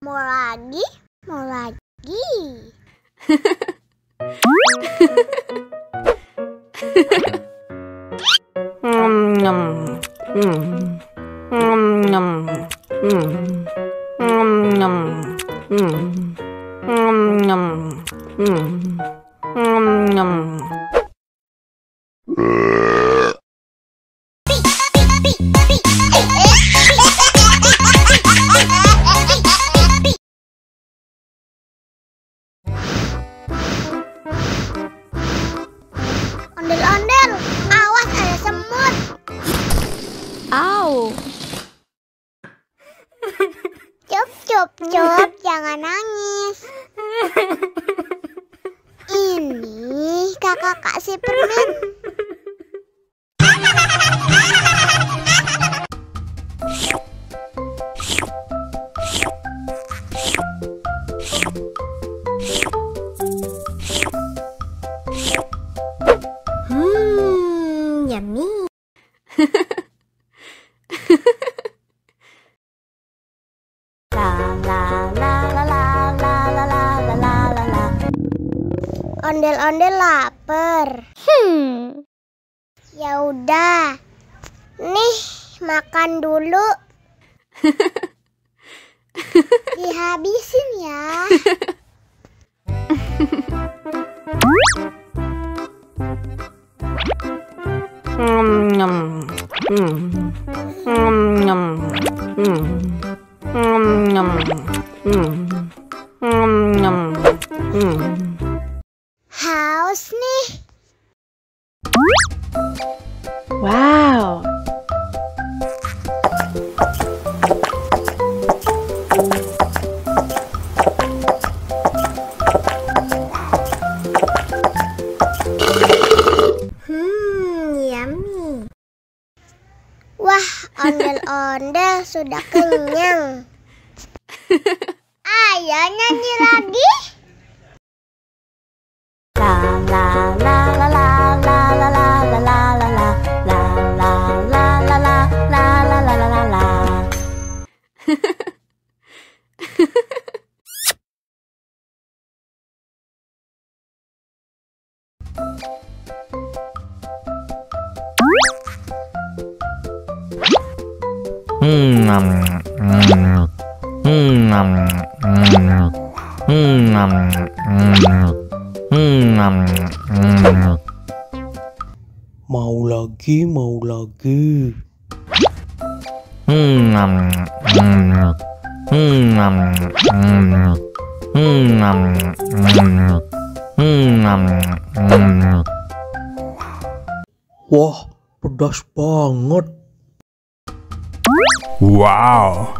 Mau lagi? Mau lagi? Ondel-ondel, awas ada semut. Au. Cup, jangan nangis. Ini kakak kasih permen. Yummy. Ondel-ondel lapar. Ya udah. Nih, makan dulu. Dihabisin ya. Haus nih. Wow. Yummy. Wah, ondel-ondel sudah kenyang. Ayo nyanyi lagi. Mau lagi, mau lagi. Wah, pedas banget. Wow.